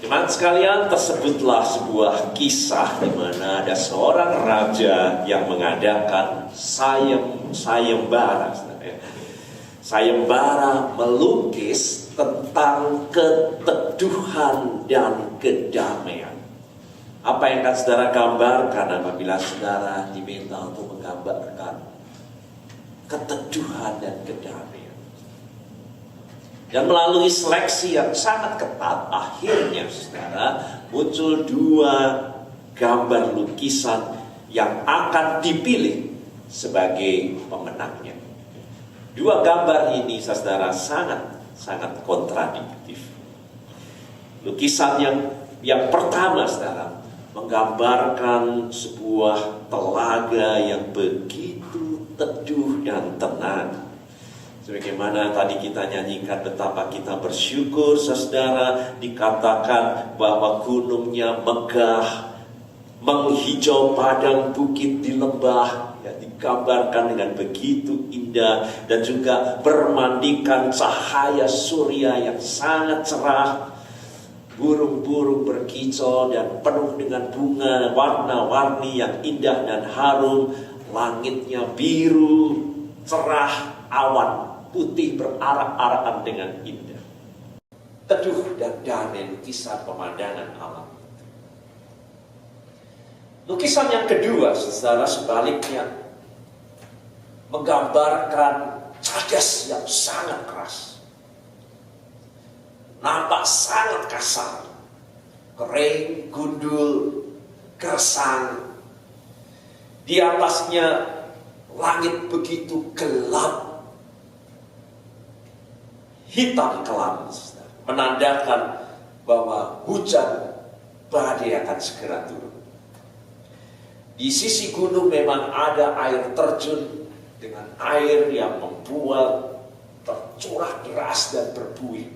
Jemaat sekalian, tersebutlah sebuah kisah di mana ada seorang raja yang mengadakan sayembara. Sayembara melukis tentang keteduhan dan kedamaian. Apa yang akan saudara gambarkan apabila saudara diminta untuk menggambarkan keteduhan dan kedamaian? Dan melalui seleksi yang sangat ketat, akhirnya saudara muncul dua gambar lukisan yang akan dipilih sebagai pemenangnya. Dua gambar ini saudara sangat kontradiktif. Lukisan yang pertama saudara menggambarkan sebuah telaga yang begitu teduh dan tenang. Sebagaimana tadi kita nyanyikan betapa kita bersyukur saudara, dikatakan bahwa gunungnya megah, menghijau padang bukit di lembah, ya, digambarkan dengan begitu indah, dan juga bermandikan cahaya surya yang sangat cerah. Burung-burung berkicau dan penuh dengan bunga warna-warni yang indah dan harum. Langitnya biru, cerah, awan putih berarak-arakan dengan indah. Teduh dan damai lukisan pemandangan alam. Lukisan yang kedua, saudara, sebaliknya menggambarkan cadas yang sangat keras. Nampak sangat kasar, kering, gundul, gersang. Di atasnya langit begitu gelap, hitam kelam, menandakan bahwa hujan badai akan segera turun. Di sisi gunung memang ada air terjun dengan air yang membuat tercurah deras dan berbuih.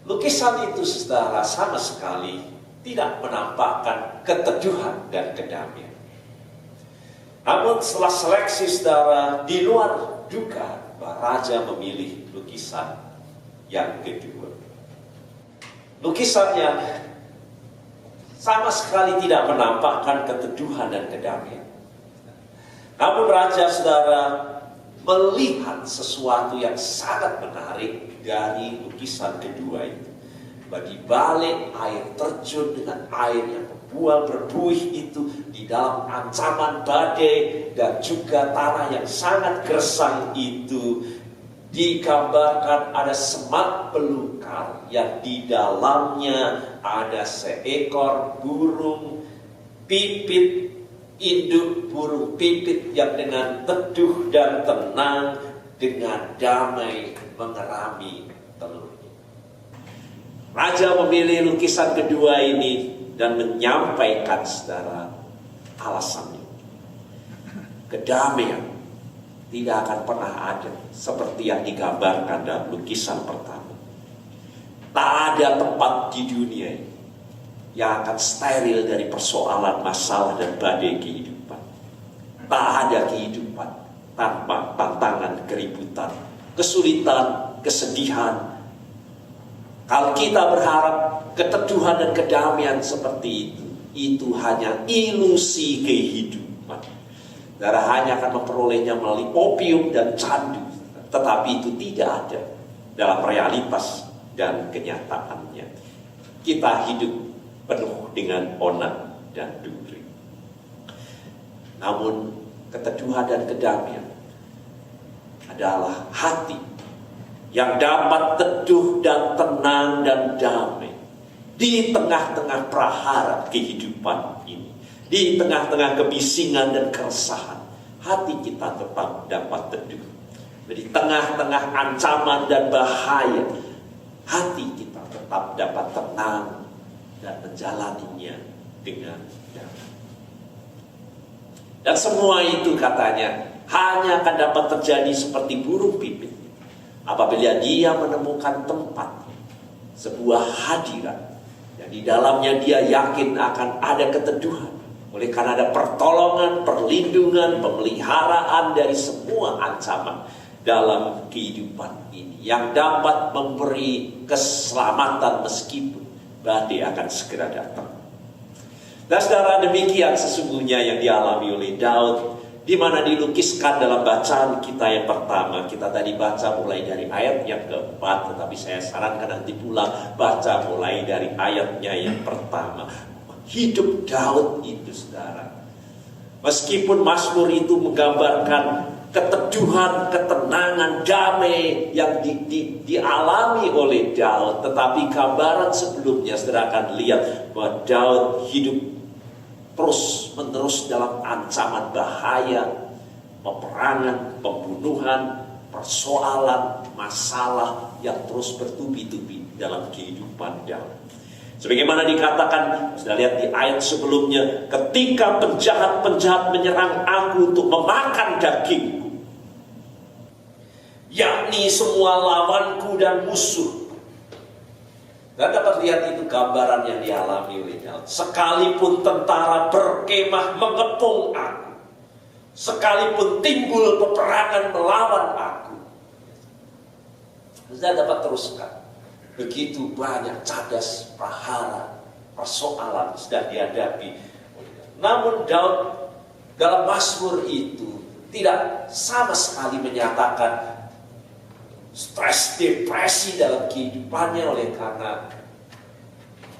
Lukisan itu saudara sama sekali tidak menampakkan keteduhan dan kedamaian. Namun setelah seleksi saudara, di luar dugaan, raja memilih lukisan yang kedua. Lukisan yang sama sekali tidak menampakkan keteduhan dan kedamaian. Namun raja saudara melihat sesuatu yang sangat menarik dari lukisan kedua itu. Di balik air terjun dengan air yang membual berbuih itu, di dalam ancaman badai dan juga tanah yang sangat gersang itu, digambarkan ada semak belukar yang di dalamnya ada seekor burung pipit, induk burung pipit yang dengan teduh dan tenang dengan damai mengerami telurnya. Raja memilih lukisan kedua ini dan menyampaikan saudara alasannya. Kedamaian tidak akan pernah ada seperti yang digambarkan dalam lukisan pertama. Tak ada tempat di dunia ini yang akan steril dari persoalan, masalah, dan badai kehidupan. Tak ada kehidupan tanpa tantangan, keributan, kesulitan, kesedihan. Kalau kita berharap keteduhan dan kedamaian seperti itu hanya ilusi kehidupan. Darah hanya akan memperolehnya melalui opium dan candu. Tetapi itu tidak ada dalam realitas dan kenyataannya. Kita hidup penuh dengan onak dan duri. Namun keteduhan dan kedamaian adalah hati yang dapat teduh dan tenang dan damai di tengah-tengah prahara kehidupan ini, di tengah-tengah kebisingan dan keresahan. Hati kita tetap dapat teduh. Di tengah-tengah ancaman dan bahaya, hati kita tetap dapat tenang dan menjalaninya dengan damai. Dan semua itu katanya hanya akan dapat terjadi seperti burung pipit apabila dia menemukan tempat, sebuah hadirat yang di dalamnya dia yakin akan ada keteduhan. Oleh karena ada pertolongan, perlindungan, pemeliharaan dari semua ancaman dalam kehidupan ini, yang dapat memberi keselamatan meskipun badai akan segera datang. Dan saudara, demikian sesungguhnya yang dialami oleh Daud, di mana dilukiskan dalam bacaan kita yang pertama. Kita tadi baca mulai dari ayat yang keempat, tetapi saya sarankan nanti pulang baca mulai dari ayatnya yang pertama. Hidup Daud itu, saudara, meskipun Mazmur itu menggambarkan keteduhan, ketenangan, damai yang dialami oleh Daud, tetapi gambaran sebelumnya saudara akan lihat bahwa Daud hidup terus menerus dalam ancaman bahaya, peperangan, pembunuhan, persoalan, masalah yang terus bertubi-tubi dalam kehidupan Daud. Sebagaimana dikatakan, sudah lihat di ayat sebelumnya, ketika penjahat-penjahat menyerang aku untuk memakan dagingku, yakni semua lawanku dan musuh. Dan dapat lihat itu gambaran yang dialami oleh Daud. Sekalipun tentara berkemah mengepung aku, sekalipun timbul peperangan melawan aku, saya dapat teruskan. Begitu banyak cadas prahara, persoalan sedang dihadapi. Namun Daud dalam Mazmur itu tidak sama sekali menyatakan stres, depresi dalam kehidupannya oleh karena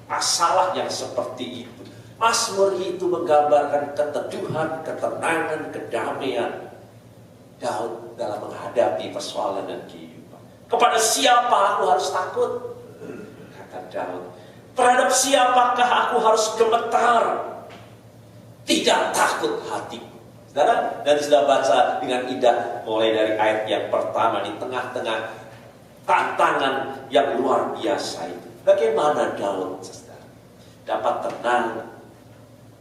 masalah yang seperti itu. Mazmur itu menggambarkan keteduhan, ketenangan, kedamaian Daud dalam menghadapi persoalan dan kehidupan. Kepada siapa aku harus takut? Kata Daud. Terhadap siapakah aku harus gemetar? Tidak takut hatiku. Saudara, dan sudah baca dengan indah mulai dari ayat yang pertama di tengah-tengah tantangan yang luar biasa itu. Bagaimana Daud, saudara, dapat tenang,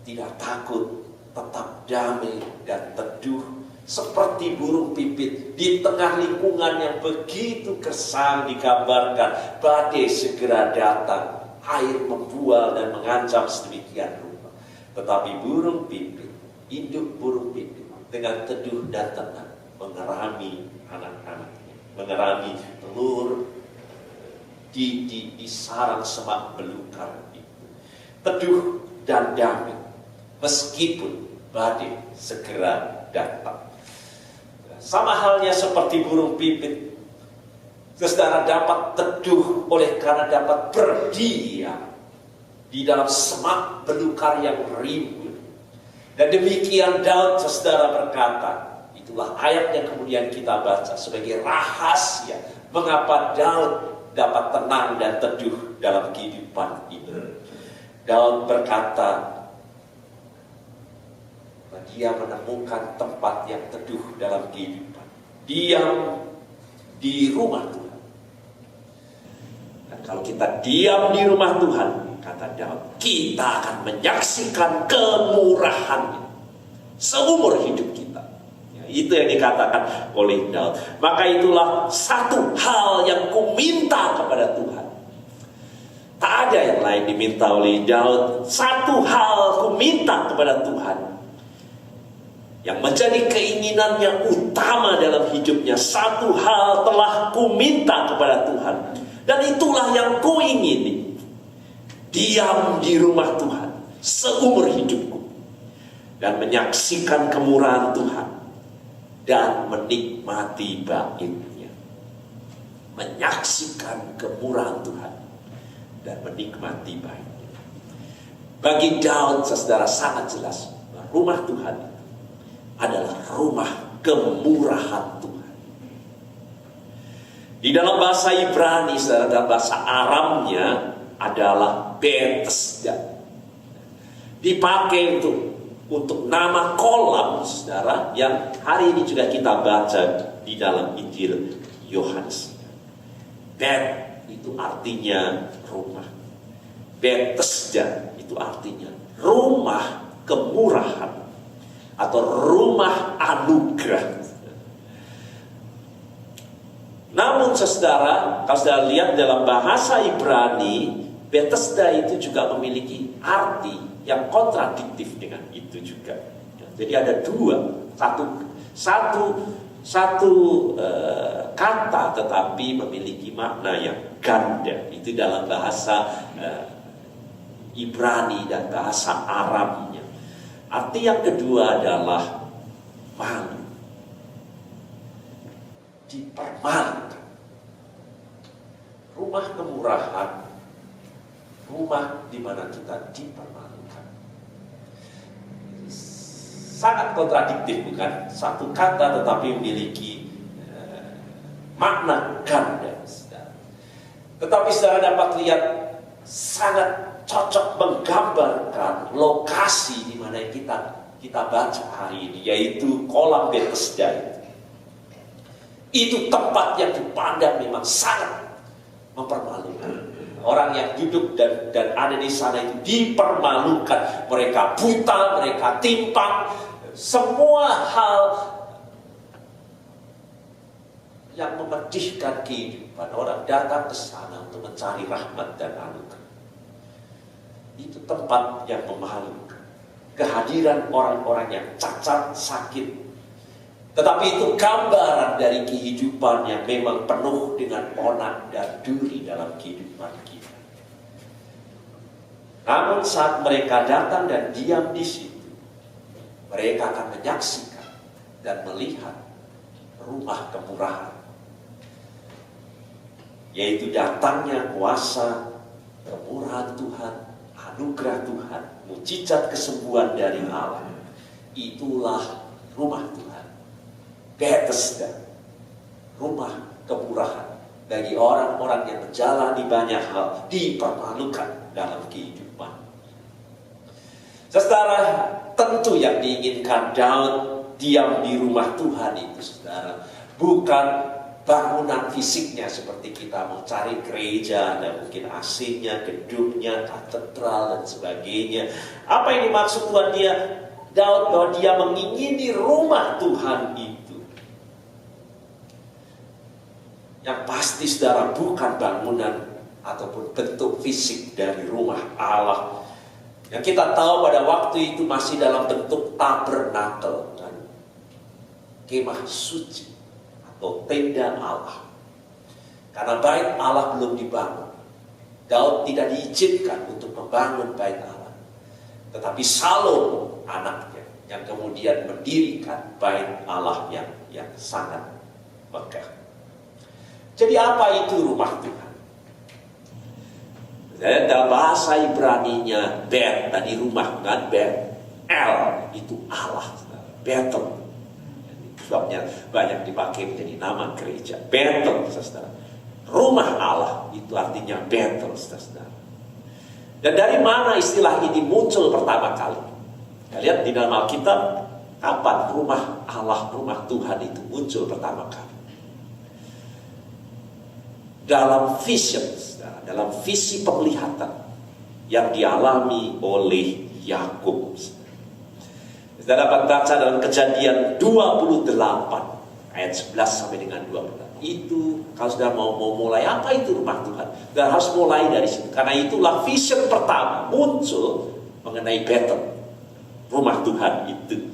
tidak takut, tetap damai dan teduh seperti burung pipit di tengah lingkungan yang begitu gersang. Digambarkan badai segera datang, air membual dan mengancam sedemikian rupa. Tetapi burung pipit, induk burung pipit dengan teduh dan tenang mengerami anak-anaknya, mengerami telur di sarang semak belukar itu. Teduh dan damai meskipun badai segera datang. Sama halnya seperti burung pipit, saudara dapat teduh oleh karena dapat berdiam di dalam semak belukar yang rimbun. Dan demikian Daud, saudara, berkata, itulah ayat yang kemudian kita baca sebagai rahasia mengapa Daud dapat tenang dan teduh dalam kehidupan ini. Daud berkata, dia menemukan tempat yang teduh dalam kehidupan. Diam di rumah Tuhan. Dan kalau kita diam di rumah Tuhan, kata Daud, kita akan menyaksikan kemurahan-Nya seumur hidup kita. Ya, itu yang dikatakan oleh Daud. Maka itulah satu hal yang kuminta kepada Tuhan. Tak ada yang lain diminta oleh Daud. Satu hal kuminta kepada Tuhan, yang menjadi keinginan yang utama dalam hidupnya. Satu hal telah kuminta kepada Tuhan, dan itulah yang kuingini. Diam di rumah Tuhan seumur hidupku, dan menyaksikan kemurahan Tuhan, dan menikmati bait-Nya. Menyaksikan kemurahan Tuhan, dan menikmati bait-Nya. Bagi Daud, saudara, sangat jelas rumah Tuhan adalah rumah kemurahan Tuhan. Di dalam bahasa Ibrani, saudara, dalam bahasa Aramnya adalah Bethesda. Dipakai untuk nama kolam, saudara, yang hari ini juga kita baca di dalam Injil Yohanes. Bet itu artinya rumah. Bethesda itu artinya rumah kemurahan atau rumah anugerah. Namun saudara, kalau saudara lihat dalam bahasa Ibrani, Bethesda itu juga memiliki arti yang kontradiktif dengan itu juga. Jadi ada dua. Satu satu kata tetapi memiliki makna yang ganda. Itu dalam bahasa Ibrani dan bahasa Arabnya. Arti yang kedua adalah malu. Dipermalukan. Rumah kemurahan, rumah di mana kita dipermalukan. Sangat kontradiktif, bukan? Satu kata tetapi memiliki makna ganda. Tetapi saudara dapat lihat sangat cocok menggambarkan lokasi di mana kita baca hari ini, yaitu kolam Bethesda. Itu tempat yang dipandang memang sangat mempermalukan. Orang yang duduk dan ada di sana itu dipermalukan. Mereka buta, mereka timpang, semua hal yang memedihkan kehidupan. Orang datang ke sana untuk mencari rahmat dan anugerah. Itu tempat yang memalukan. Kehadiran orang-orang yang cacat, sakit. Tetapi itu gambaran dari kehidupan yang memang penuh dengan onak dan duri dalam kehidupan kita. Namun saat mereka datang dan diam di situ, mereka akan menyaksikan dan melihat rumah kemurahan. Yaitu datangnya kuasa, kemurahan Tuhan, anugerah Tuhan, mujizat kesembuhan dari Allah. Itulah rumah Tuhan. Bethesda, rumah kemurahan bagi orang-orang yang menjalani banyak hal, dipermalukan dalam kehidupan. Saudara, tentu yang diinginkan Daud diam di rumah Tuhan itu, saudara, bukan bangunan fisiknya seperti kita mau cari gereja, ada mungkin AC-nya, gedungnya, katedral dan sebagainya. Apa yang dimaksud Tuhan Daud bahwa dia mengingini rumah Tuhan itu? Yang pasti saudara bukan bangunan ataupun bentuk fisik dari rumah Allah. Yang kita tahu pada waktu itu masih dalam bentuk tabernakel dan kemah suci atau tenda Allah. Karena bait Allah belum dibangun. Daud tidak diizinkan untuk membangun bait Allah. Tetapi Salomo anaknya yang kemudian mendirikan bait Allah yang sangat megah. Jadi apa itu rumah Tuhan? Dalam bahasa Ibraninya Bet, tadi rumah kan, Bet, El itu Allah, Bethel. Sebabnya banyak dipakai menjadi nama gereja. Bethel, saudara. Rumah Allah itu artinya Bethel, saudara. Dan dari mana istilah ini muncul pertama kali? Kita lihat di dalam Alkitab, kapan rumah Allah, rumah Tuhan itu muncul pertama kali? Dalam vision, dalam visi penglihatan yang dialami oleh Yakub. Kita dapat baca dalam Kejadian 28 ayat 11 sampai dengan 20. Itu kalau sudah mau mulai apa itu rumah Tuhan, dan harus mulai dari situ. Karena itulah vision pertama muncul mengenai Bethel, rumah Tuhan itu.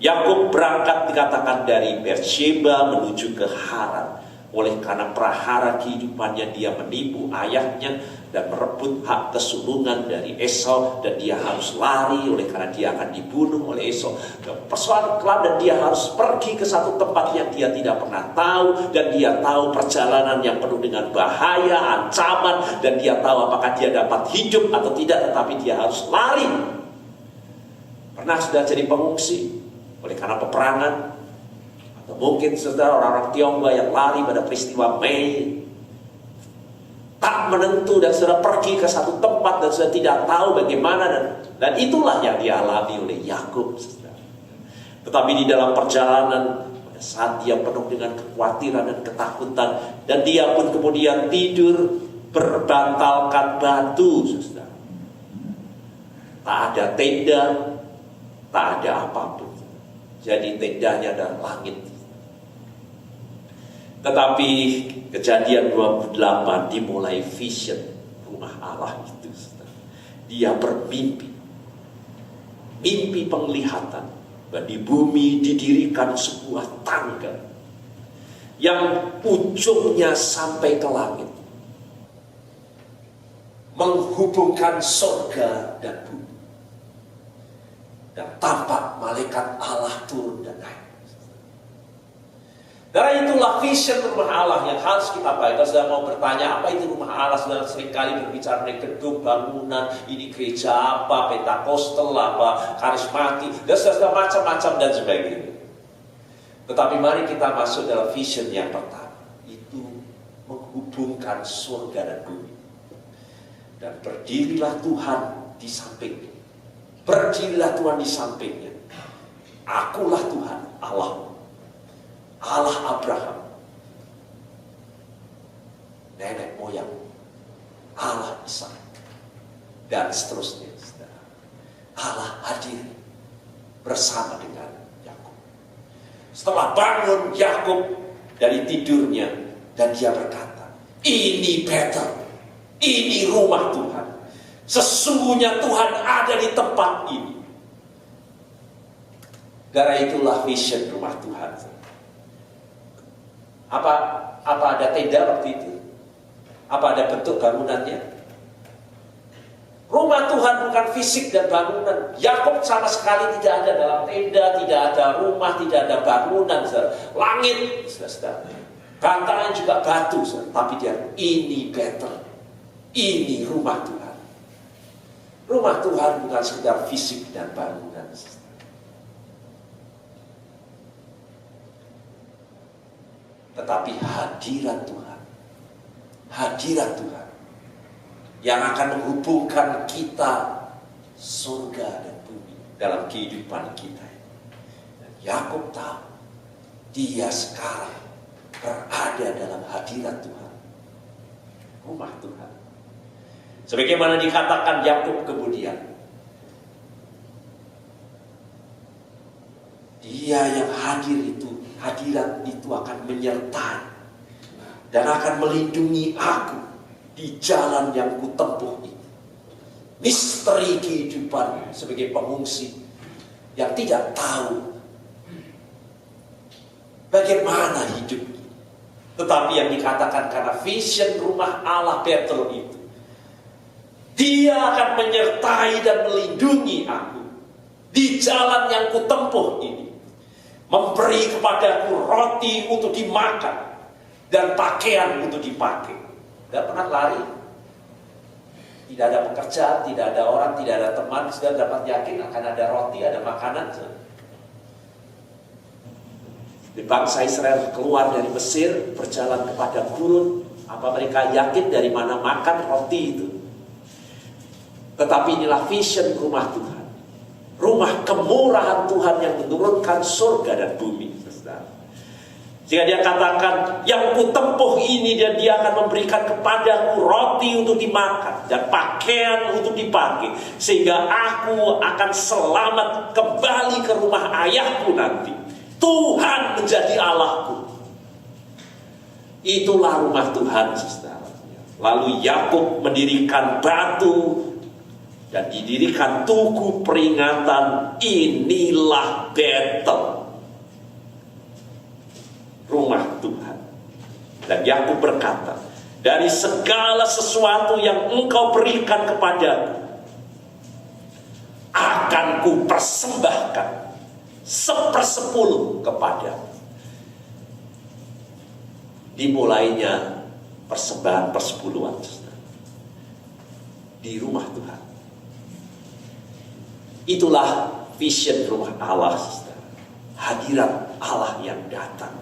Yakub berangkat dikatakan dari Beersheba menuju ke Haran. Oleh karena prahara kehidupannya dia menipu ayahnya dan merebut hak kesulungan dari Esau, dan dia harus lari oleh karena dia akan dibunuh oleh Esau. Persoalan kelam, dan dia harus pergi ke satu tempat yang dia tidak pernah tahu, dan dia tahu perjalanan yang penuh dengan bahaya, ancaman, dan dia tahu apakah dia dapat hidup atau tidak, tetapi dia harus lari. Pernah sudah jadi pengungsi oleh karena peperangan? Atau mungkin saudara orang-orang Tionghoa yang lari pada peristiwa Mei, tak menentu dan sudah pergi ke satu tempat dan sudah tidak tahu bagaimana, dan itulah yang dialami oleh Yakub. Tetapi di dalam perjalanan, pada saat dia penuh dengan kekhawatiran dan ketakutan, dan dia pun kemudian tidur berbantalkan batu, saudara. Tak ada tenda, tak ada apapun. Jadi tendanya adalah langit. Tetapi Kejadian 28 dimulai vision rumah Allah itu. Dia bermimpi. Mimpi penglihatan Dan di bumi didirikan sebuah tangga yang ujungnya sampai ke langit, menghubungkan surga dan bumi. Dan tampak malaikat Allah turun dan naik. Karena itulah vision rumah Allah yang harus kita baik. Kalau sudah mau bertanya apa itu rumah Allah, sudah seringkali berbicara mengenai gedung, bangunan, ini gereja apa, Pentakosta apa, karismatik, dan sudah macam-macam dan sebagainya. Tetapi mari kita masuk dalam vision yang pertama, itu menghubungkan surga dan bumi. Dan berdirilah Tuhan di sampingnya. Berdirilah Tuhan di sampingnya. Akulah Tuhan, Allah. Allah Abraham, nenek moyang, Allah Ishak, dan seterusnya. Allah hadir bersama dengan Yakub. Setelah bangun Yakub dari tidurnya, dan dia berkata, ini Betel, ini rumah Tuhan. Sesungguhnya Tuhan ada di tempat ini. Karena itulah vision rumah Tuhan. Apa ada tenda waktu itu? Apa ada bentuk bangunannya? Rumah Tuhan bukan fisik dan bangunan. Yakub sama sekali tidak ada dalam tenda, tidak ada rumah, tidak ada bangunan. Langit, bantahan juga batu. Tapi dia, ini Betel, ini rumah Tuhan. Rumah Tuhan bukan sekedar fisik dan bangunan. Tetapi hadirat Tuhan, hadirat Tuhan yang akan menghubungkan kita surga dan bumi dalam kehidupan kita. Dan Yakub tahu dia sekarang berada dalam hadirat Tuhan, rumah Tuhan. Sebagaimana dikatakan Yakub kemudian, dia yang hadir itu, hadirat itu akan menyertai dan akan melindungi aku di jalan yang kutempuh ini. Misteri kehidupan sebagai pengungsi yang tidak tahu bagaimana hidup. Tetapi yang dikatakan karena vision rumah Allah Betel itu, dia akan menyertai dan melindungi aku di jalan yang kutempuh ini. Memberi kepadaku roti untuk dimakan dan pakaian untuk dipakai. Tidak pernah lari. Tidak ada pekerjaan, tidak ada orang, tidak ada teman. Sudah dapat yakin akan ada roti, ada makanan. Di bangsa Israel keluar dari Mesir, berjalan kepada gurun. Apa mereka yakin dari mana makan roti itu? Tetapi inilah vision rumah Tuhan. Rumah kemurahan Tuhan yang menurunkan surga dan bumi. Jika dia katakan, yang kutempuh ini, dan dia akan memberikan kepadaku roti untuk dimakan dan pakaian untuk dipakai, sehingga aku akan selamat kembali ke rumah ayahku nanti. Tuhan menjadi Allahku. Itulah rumah Tuhan, saudara. Lalu Yakub mendirikan batu dan didirikan tugu peringatan, inilah Betel, rumah Tuhan. Dan Yakub berkata, dari segala sesuatu yang engkau berikan kepadaku, akan kupersembahkan 1/10 kepadamu. Dimulainya persembahan persepuluhan di rumah Tuhan. Itulah vision rumah Allah, hadirat Allah yang datang.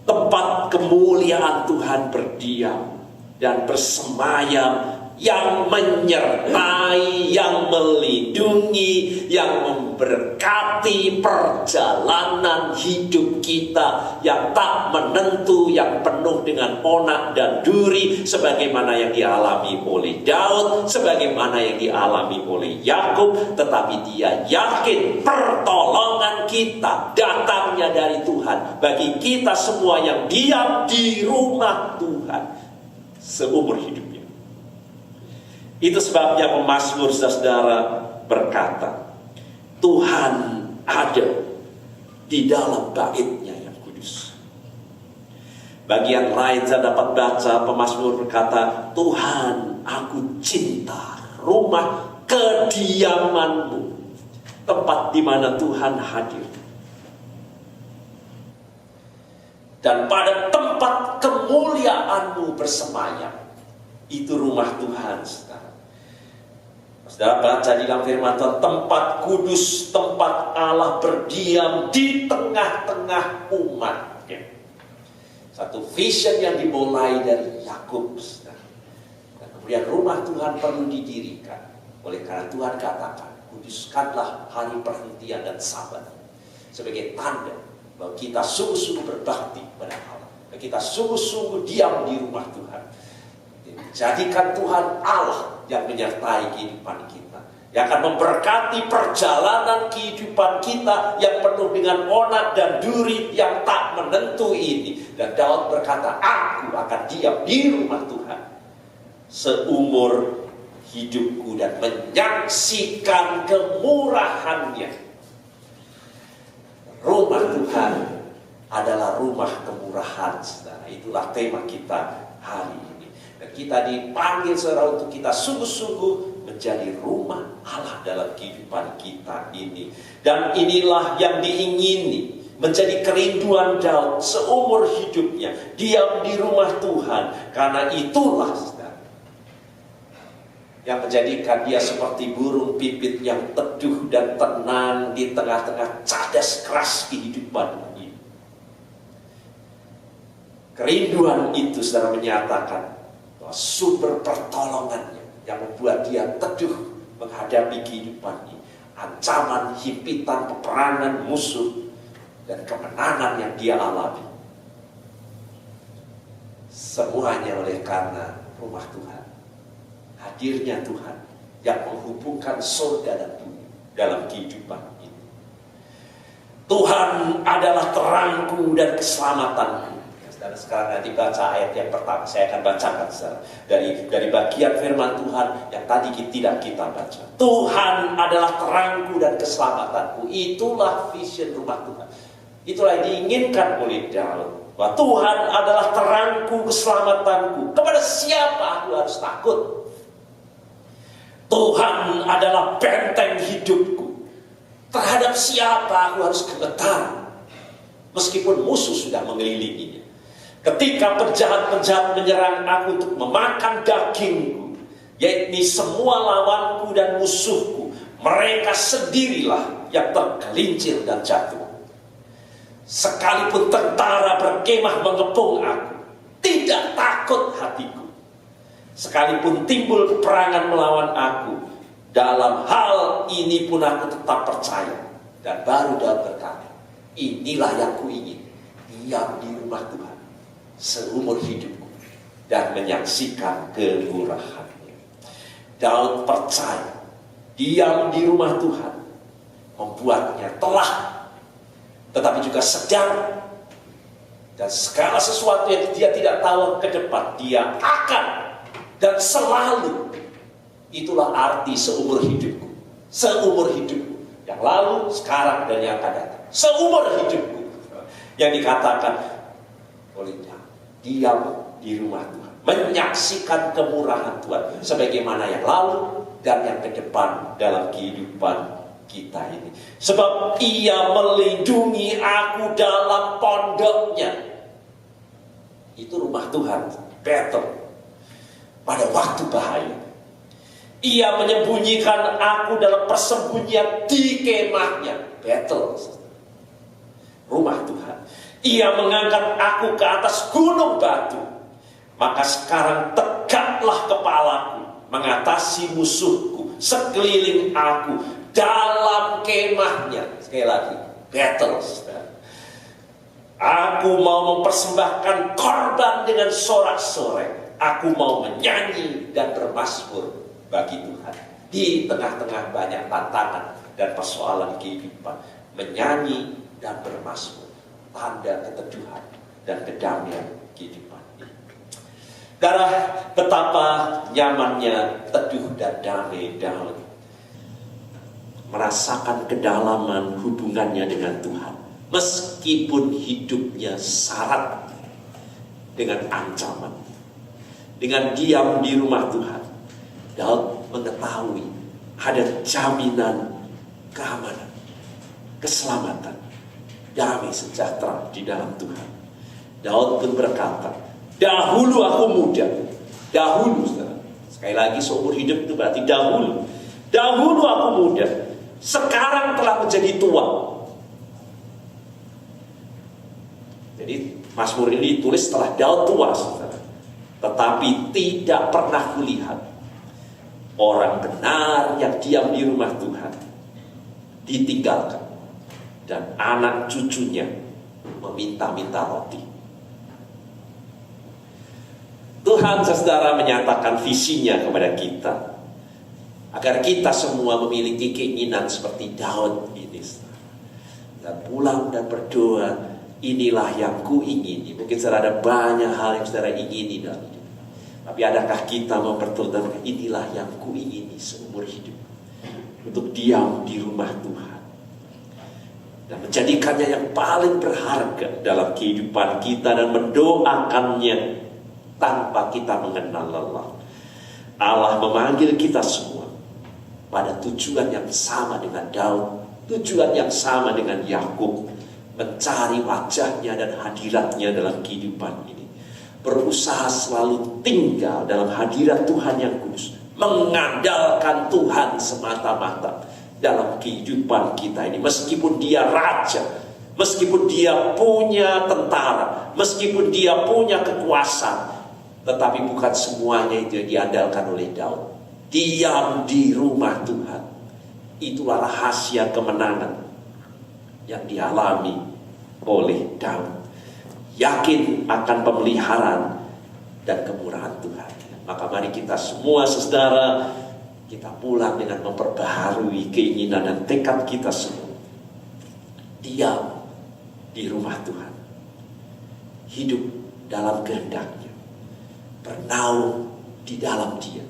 Tempat kemuliaan Tuhan berdiam dan bersemayam, yang menyertai, yang melindungi, yang memberkati perjalanan hidup kita yang tak menentu, yang penuh dengan onak dan duri, sebagaimana yang dialami oleh Daud, sebagaimana yang dialami oleh Yakub. Tetapi dia yakin pertolongan kita datangnya dari Tuhan bagi kita semua yang diam di rumah Tuhan seumur hidupnya. Itu sebabnya pemazmur, saudara, berkata, Tuhan ada di dalam bait-Nya yang kudus. Bagian lain saya dapat baca pemazmur berkata, Tuhan, aku cinta rumah kediaman-Mu, tempat di mana Tuhan hadir. Dan pada tempat kemuliaan-Mu bersemayam. Itu rumah Tuhan, saudara. Saudara baca di dalam firman Tuhan, tempat kudus, tempat Allah berdiam di tengah-tengah umat-Nya. Satu vision yang dimulai dari Yakub, saudara. Dan kemudian rumah Tuhan perlu didirikan. Oleh karena Tuhan katakan, kuduskanlah hari perhentian dan Sabat sebagai tanda bahwa kita sungguh-sungguh berbakti kepada Allah. Dan kita sungguh-sungguh diam di rumah Tuhan. Jadikan Tuhan Allah yang menyertai kehidupan kita, yang akan memberkati perjalanan kehidupan kita yang penuh dengan onak dan duri yang tak menentu ini. Dan Daud berkata, aku akan diam di rumah Tuhan seumur hidupku dan menyaksikan kemurahan-Nya. Rumah Tuhan adalah rumah kemurahan, saudara. Itulah tema kita hari ini. Dan kita dipanggil, saudara, untuk kita sungguh-sungguh menjadi rumah Allah dalam kehidupan kita ini. Dan inilah yang diingini, menjadi kerinduan Daud seumur hidupnya, diam di rumah Tuhan. Karena itulah, saudara, yang menjadikan dia seperti burung pipit yang teduh dan tenang di tengah-tengah cadas keras kehidupan ini. Kerinduan itu, saudara, menyatakan bahwa sumber pertolongannya yang membuat dia teduh menghadapi kehidupan ini, ancaman, himpitan, peperangan musuh, dan kemenangan yang dia alami, semuanya oleh karena rumah Tuhan, hadirnya Tuhan yang menghubungkan surga dan bumi dalam kehidupan ini. Tuhan adalah terangku dan keselamatanku. Dan sekarang nanti baca ayat yang pertama, saya akan bacakan dari bagian firman Tuhan yang tadi tidak kita baca. Tuhan adalah terangku dan keselamatanku. Itulah vision rumah Tuhan. Itulah yang diinginkan oleh Daud. Bahwa Tuhan adalah terangku, keselamatanku. Kepada siapa aku harus takut? Tuhan adalah benteng hidupku. Terhadap siapa aku harus gemetar? Meskipun musuh sudah mengelilinginya. Ketika penjahat-penjahat menyerang aku untuk memakan dagingku, yaitu semua lawanku dan musuhku, mereka sendirilah yang tergelincir dan jatuh. Sekalipun tentara berkemah mengepung aku, tidak takut hatiku. Sekalipun timbul peperangan melawan aku, dalam hal ini pun aku tetap percaya. Dan baru Daud berkata, inilah yang kuingin, diam di rumah Tuhan seumur hidupku dan menyaksikan kemurahan-Nya. Daud percaya diam di rumah Tuhan membuatnya telah, tetapi juga sedang, dan segala sesuatu yang dia tidak tahu ke depan, dia akan dan selalu. Itulah arti seumur hidupku. Seumur hidupku, yang lalu, sekarang, dan yang akan datang. Seumur hidupku yang dikatakan oleh diam di rumah Tuhan, menyaksikan kemurahan Tuhan sebagaimana yang lalu dan yang ke depan dalam kehidupan kita ini. Sebab Ia melindungi aku dalam pondok-Nya. Itu rumah Tuhan, Bethel, pada waktu bahaya. Ia menyembunyikan aku dalam persembunyian di kemah-Nya, Bethel, rumah Tuhan. Ia mengangkat aku ke atas gunung batu. Maka sekarang tegaklah kepalaku mengatasi musuhku sekeliling aku dalam kemah-Nya. Sekali lagi, Bethel. Aku mau mempersembahkan korban dengan sorak-sorai. Aku mau menyanyi dan bermazmur bagi Tuhan. Di tengah-tengah banyak tantangan dan persoalan kehidupan, menyanyi dan bermazmur, tanda keteduhan dan kedamaian kehidupan ini. Karena betapa nyamannya teduh dan damai Daud merasakan kedalaman hubungannya dengan Tuhan. Meskipun hidupnya syarat dengan ancaman, dengan diam di rumah Tuhan, Daud mengetahui ada jaminan keamanan, keselamatan, damai sejahtera di dalam Tuhan. Daud pun berkata, dahulu aku muda. Dahulu, saudara. Sekali lagi, seumur hidup itu berarti dahulu. Dahulu aku muda, sekarang telah menjadi tua. Jadi Mazmur ini ditulis setelah Daud tua, saudara. Tetapi tidak pernah kulihat orang benar yang diam di rumah Tuhan ditinggalkan dan anak cucunya meminta-minta roti. Tuhan, saudara, menyatakan visinya kepada kita agar kita semua memiliki keinginan seperti Daud ini, dan pulang dan berdoa, inilah yang ku ingini. Mungkin saudara ada banyak hal yang saudara ingini dalam hidup, tapi adakah kita mempertontonkan inilah yang ku ingini seumur hidup, untuk diam di rumah Tuhan dan menjadikannya yang paling berharga dalam kehidupan kita dan mendoakannya tanpa kita mengenal lelah. Allah memanggil kita semua pada tujuan yang sama dengan Daud, tujuan yang sama dengan Yakub, mencari wajahnya dan hadiratnya dalam kehidupan ini, berusaha selalu tinggal dalam hadirat Tuhan yang kudus, mengandalkan Tuhan semata-mata dalam kehidupan kita ini. Meskipun dia raja, meskipun dia punya tentara, meskipun dia punya kekuasaan, tetapi bukan semuanya itu yang diandalkan oleh Daud. Diam di rumah Tuhan, itulah rahasia kemenangan yang dialami oleh Daud. Yakin akan pemeliharaan dan kemurahan Tuhan. Maka mari kita semua, saudara, kita pulang dengan memperbaharui keinginan dan tekad kita semua. Diam di rumah Tuhan, hidup dalam kehendaknya, bernaung di dalam Dia,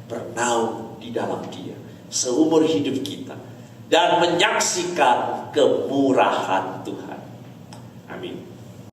bernaung di dalam Dia seumur hidup kita, dan menyaksikan kemurahan Tuhan.